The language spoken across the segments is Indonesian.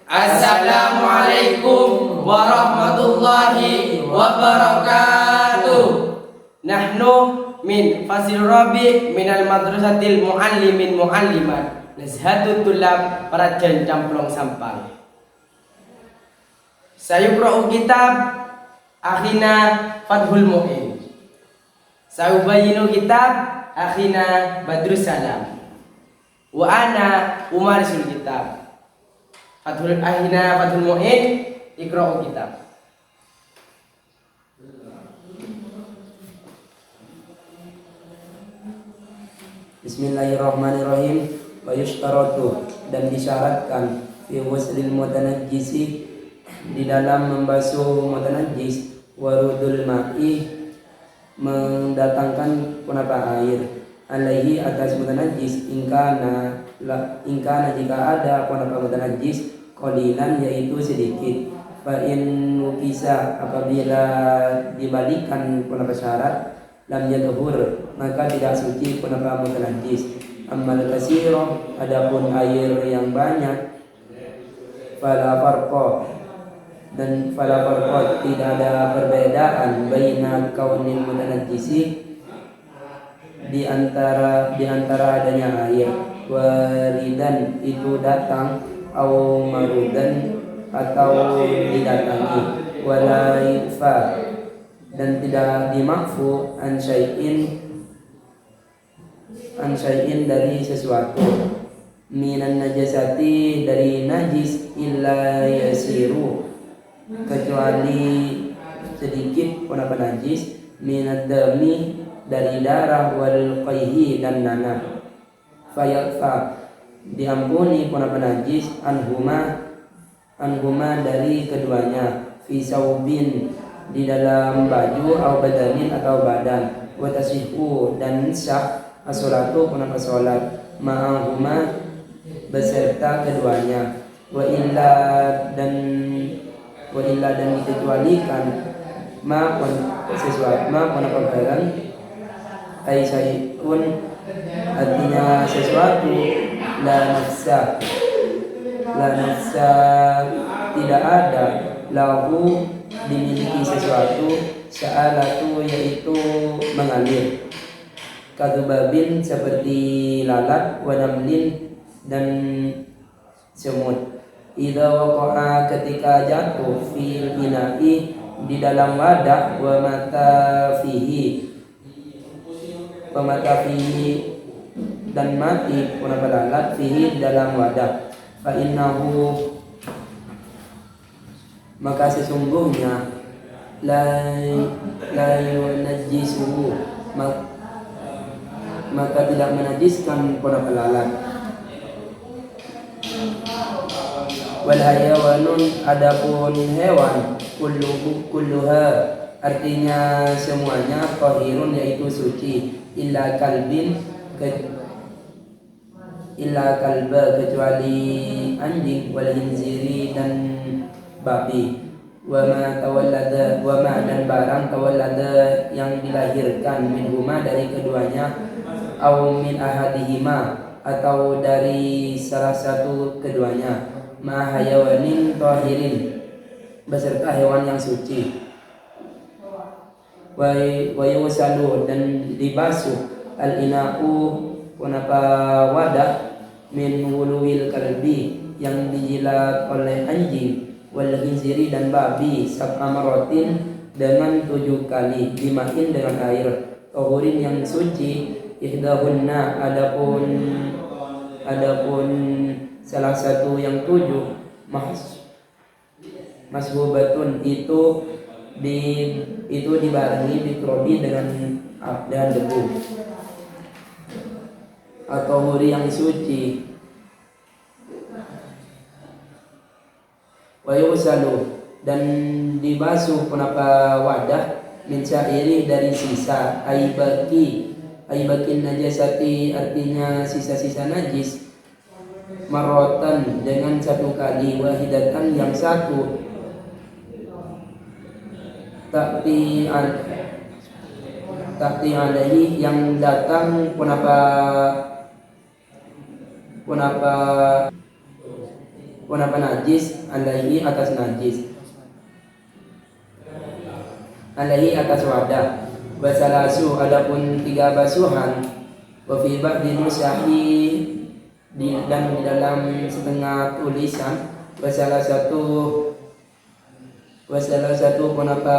Assalamualaikum warahmatullahi wabarakatuh. Nahnu min Fasil Rabi minal madrasatil muallimin muallimat Nazhatul Tulab Parajan Camplong Sampang. Sayuqra'u kitab akhina Fathul Mu'in. Sayubayinu kitab akhina Badrus Salam. Wa ana umarisul kitab. Fathul Mu'in iqra'u kitab. Bismillahirrahmanirrahim. Wa yushtaratu, dan disyaratkan fi ghuslil mutanajjisi, di dalam membasuh mutanajjis, warudul ma'i, mendatangkan punapa air, alaihi, atas mutanajjis, ingkana jika ada punapa mutanajjis, qalilan, yaitu sedikit, fa in nukisa, apabila dibalikan punapa syarat, lam yadhur, maka tidak suci punapa mutanajjis. Ammal kasiro, adapun air yang banyak, fala farqa, dan fala farqa, tidak ada perbedaan, baina kaunil mutanajjisi, di antara adanya air, waridan, itu datang, au marudan, atau didatangi, wala yufa, dan tidak dimakfu, an syai'in dari sesuatu, minan najasati, dari najis, illa yasiru, kecuali sedikit punapa najis, minad dami, dari darah, wal qayhi, dan nanah, fayakfa, diampuni punapa najis, anhuma dari keduanya, fi saubin, di dalam baju, au badanin, atau badan, wa tasihu, dan sah, as-sholatu, punapa sholat, ma'ahuma, beserta keduanya, wa illa dan dikecualikan, punapa barang, ai syai'un, artinya sesuatu, la nafsa, tidak ada, lahu, dimiliki sesuatu, sa'alatu, yaitu mengalir, kadubabin, seperti lalat, wanamlin, dan semut, idza waqa'a, ketika jatuh, fil ina'i, di dalam wadah, wa mata fihi, dan mati punapa lalat, fihi, dalam wadah, fa innahu, maka sesungguhnya, la yunajjisuhu, maka tidak menajiskan punapa lalat. Wal hayawanun, adapun hewan, kulluha, artinya semuanya, tahirun, yaitu suci, illa kalba, kecuali anjing, wal hinziri, dan babi, wama dan barang, tawallada, yang dilahirkan, minhuma, dari keduanya, au min ahadihima, atau dari salah satu keduanya, ma hayawanin tahirin, beserta hewan yang suci, wa yusalu, dan dibasuh, al-ina'u, punapa wadah, min wuluwil kalbi, yang dijilat oleh anjing, wal khinziri, dan babi, sab'a maratin, dengan 7 kali, dimakin dengan air, tahurin, yang suci, ihdahunna, adapun salah satu yang 7, mashubatun, itu dibarengi, bikrobi, dengan debu, atau huri, yang suci, wa yusalu, dan dibasuh punapa wadah, min syairi, dari sisa, aibakin najasati, artinya sisa-sisa najis, marotan, dengan 1 kali, wahidatan, yang 1, takti alaihi, yang datang punapa Wanapa najis alaihi atas najis, alaihi atas wadah. Wasalasu adapun 3 basuhan. Wa fi ba'di nusahi dan di dalam setengah tulisan wasalah satu kenapa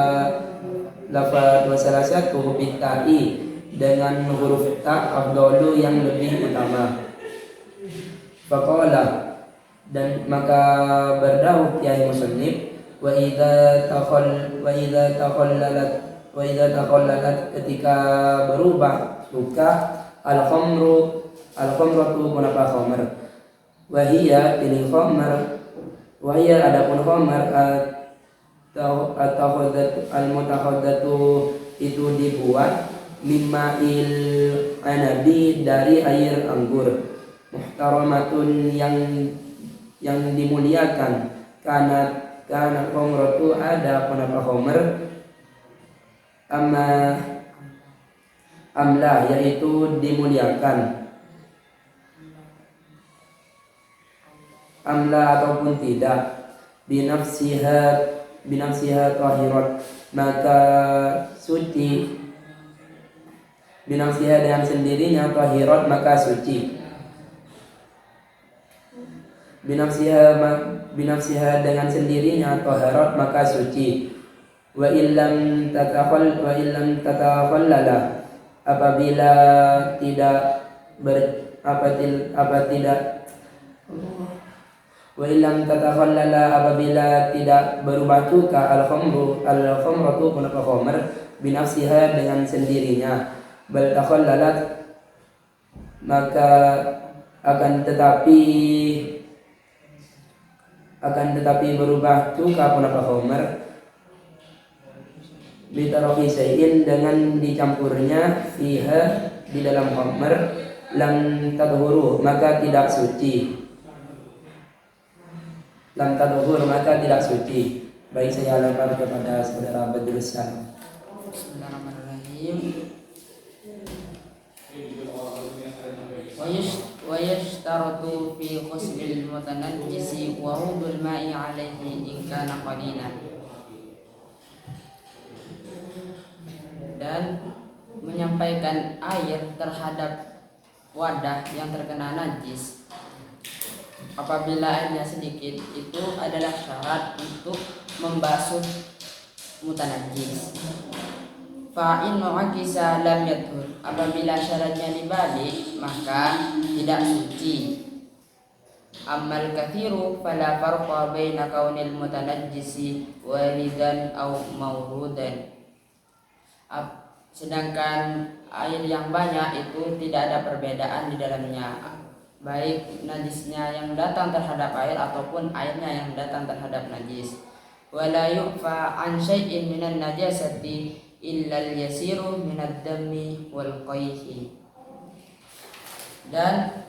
lafaz wasalah satu bitai dengan huruf ta afdalu yang lebih utama. Faqala dan maka berdauh Yahya musannif wa idza takhallalat ketika berubah suka al-khamratu kenapa khamr wa hiya pilih khamr wa hiya adapun khamr atau al-mutahaddatu itu dibuat mimma'il anabi dari air anggur muhtaramatun yang dimuliakan karena khamratu ada kenapa khamr amla yaitu dimuliakan amla ataupun tidak binafsiha tahirat maka suci binafsiha dengan sendirinya tahirat maka suci binafsiha dengan sendirinya tahirat maka suci wa illam tatakhallala apabila tidak apabila tidak berubah cuka al-khamratu kenapa khamr binafsiha dengan sendirinya bal takhallalat maka akan tetapi berubah cuka kenapa khamr bitarofi syai'in dengan dicampurnya fiha di dalam khamr lam tadhuru maka tidak suci Baik, saya lempar kepada saudara Badrus Salam. Bismillahirrahmanirrahim. Wa yashtaratu fi ghusl mutanajjisi wa hudul ma'i alaihi in kana qalilan. Dan menyampaikan air terhadap wadah yang terkena najis apabila airnya sedikit itu adalah syarat untuk membasuh mutanajjis. Fa in mu'akkisa lam yathur apabila syaratnya dibalik maka tidak suci. Amal kathiru fala farqa baina kaunil mutanajjisi waridan aw mawrudan. Sedangkan air yang banyak itu tidak ada perbedaan di dalamnya, baik najisnya yang datang terhadap air ataupun airnya yang datang terhadap najis. Wala yu'fa an syai'in minan najasati illa al-yasiru minad dammi wal qayhi. Dan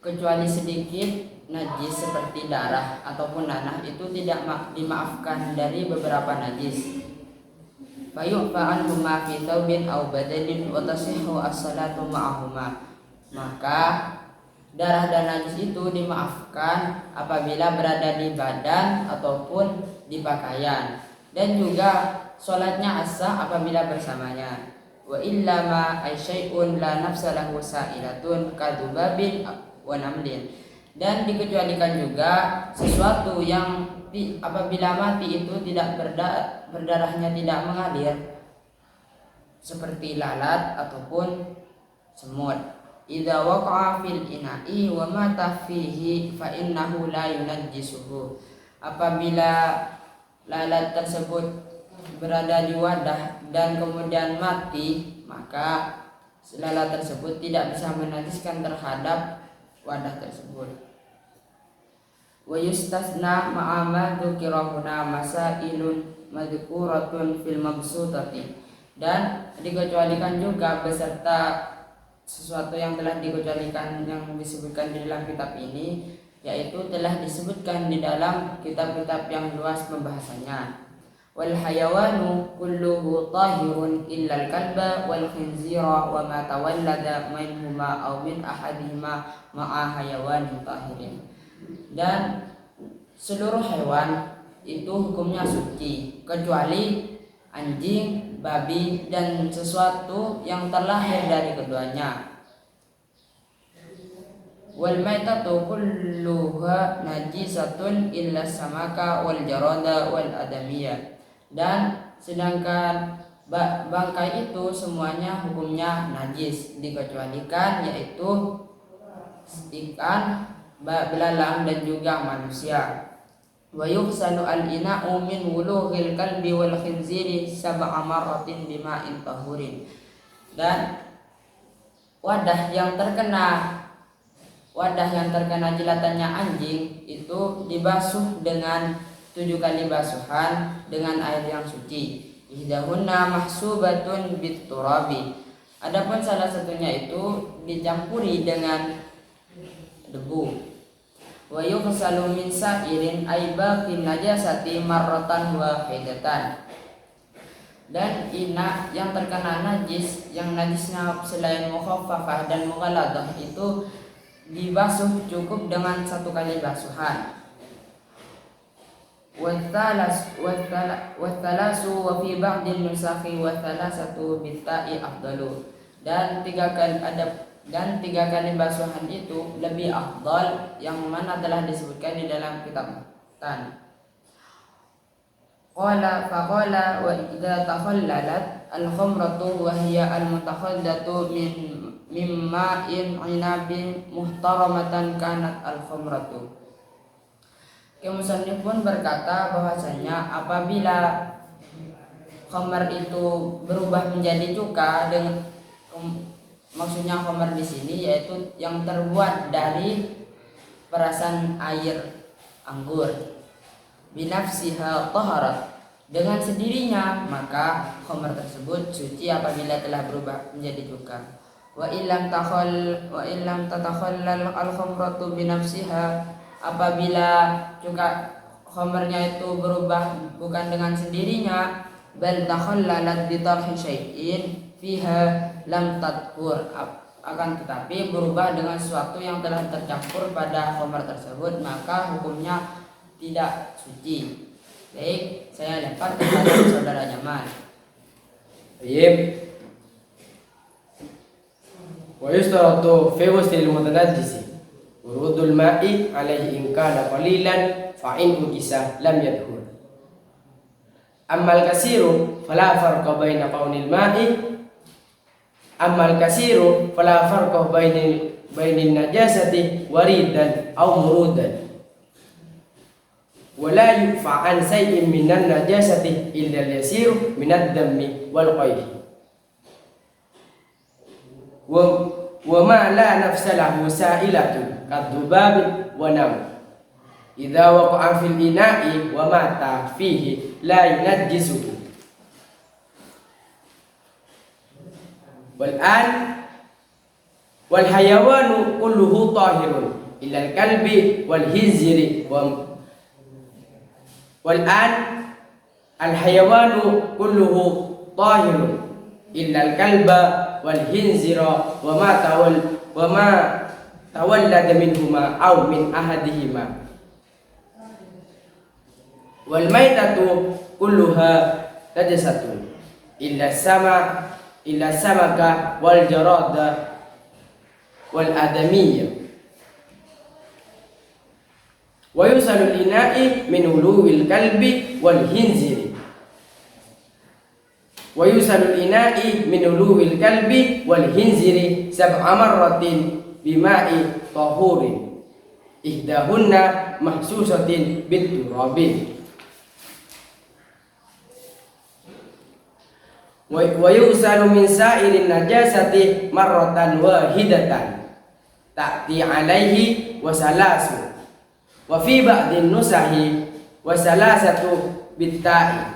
kecuali sedikit najis seperti darah ataupun nanah itu tidak dimaafkan dari beberapa najis. Fayu'fa anhuma fi thawbin aw badanin wa tasihhu as-salatu ma'ahuma. Maka darah dan najis itu dimaafkan apabila berada di badan ataupun di pakaian, dan juga sholatnya as-sah apabila bersamanya. Wa illa ma ay syai'un la nafsa lahu sa'ilatun kadubabin wa namlin. Dan dikecualikan juga sesuatu yang apabila mati itu tidak berdarahnya tidak mengalir, seperti lalat ataupun semut. Idza waqa'a fil ina'i wa mata fihi fa innahu la yunajjisuhu. Apabila lalat tersebut berada di wadah dan kemudian mati, maka lalat tersebut tidak bisa menajiskan terhadap wadah tersebut. Wa yustasna ma'a ma dzukirahuna masailun madzukuratun fil mabsutati. Dan dikecualikan juga beserta sesuatu yang telah dikecualikan yang disebutkan di dalam kitab ini, yaitu telah disebutkan di dalam kitab-kitab yang luas pembahasannya. Wal hayawanu kulluhu tahirun illa al-kalba wal khinzira wa ma tawallada minhuma aw min ahadihima ma'a hayawanin tahirin. Dan seluruh hewan itu hukumnya suci kecuali anjing, babi, dan sesuatu yang terlahir dari keduanya. Wal maitatu kulluha najisatun illa samaka wal jarada wal adamiyah. Dan sedangkan bangkai itu semuanya hukumnya najis dikecualikan yaitu ikan, belalang, dan juga manusia. Wa yughsalu al-ina'u min wulughil kalbi wal khinziri sab'a marratin bima'in tahurin. Dan wadah yang terkena jilatannya anjing itu dibasuh dengan 7 kali basuhan dengan air yang suci. Ihdahunna mahsubatun bit-turabi. Adapun salah satunya itu dicampuri dengan debu. Wa yughsalu min sa'irin ay baqin najasati marratan wahidatan. Dan ina yang terkena najis, yang najisnya selain mukhaffafah dan mughaladah itu dibasuh cukup dengan 1 kali basuhan. Wathalasu wa fi ba'dil nusakhi wathalasatu bitta'i afdalu. Dan 3 kali basuhan itu lebih afdal, yang mana telah disebutkan di dalam kitab Tan. Faqala wa idza takhallalat al-khamratu wa hiya al-mutakhallatu mimma in inabin muhtaramatan kanat al-khamratu. Musannif pun berkata bahwasanya apabila khamar itu berubah menjadi cuka, dengan maksudnya khamar di sini yaitu yang terbuat dari perasan air anggur, binafsiha taharat, dengan sendirinya maka khamar tersebut suci apabila telah berubah menjadi cuka. Wa illam tatakhallal al-khamratu binafsiha, apabila cuka khamarnya itu berubah bukan dengan sendirinya, bal takhallalat bi tarhi syai'in fiha lam tadhur, akan tetapi berubah dengan sesuatu yang telah tercampur pada khamar tersebut, maka hukumnya tidak suci. Baik, saya lempar kepada saudara Jamal. Baik. Wa yustaratu fi ghusl al-mutanajjis wurudul ma'i alaihi in kana qalilan fa in ukisa lam yadhur. Ammal kasiru fala farqa baina qaunil ma'i bainin najasati waridan aw murudan. Wala yufa an shay'in minan najasati illa al-yasir minad dammi wal qayhi. Wa ma la nafsa lahu sa'ilatun kadhubab wa nam. Idza waqa'a fil ina'i wa mata fihi la yunajjisuhu. Wal hayawanu kulluhu tahirun illa al-kalbi wal hinziri wal hayawanu kulluhu tahirun illa al-kalba wal hinzira wa ma tawallada minhuma aw min ahadihima. Wal maitatu kulluha najasatun illa samaka wal jarada wal adamiyya. Wa yusalu al-ina'i min uluwil kalbi wal hinziri. Wa yusalu al-ina'i min uluwil kalbi wal hinziri sab'a marratin bima'i tahurin ihdahunna mahsusatin bit-turabi. Wa yusalu min sa'irin najasati marratan wahidatan ta'ti alaihi wa salasu wa fi ba'din nusahi wa salasatu bitta'i.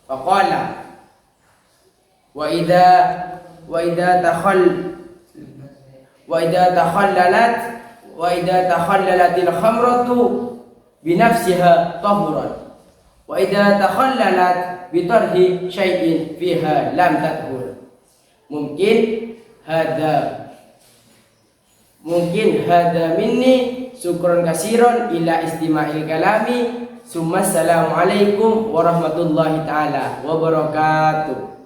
Faqala wa idza takhallalatil khamratu binafsiha tahuran wa idza takhallalat bitarhi syai'in fiha lam tadhur. Mungkin hada Mungkin hada minni, syukron kasiron ila istima'il kalami. Assalamualaikum warahmatullahi taala wabarakatuh.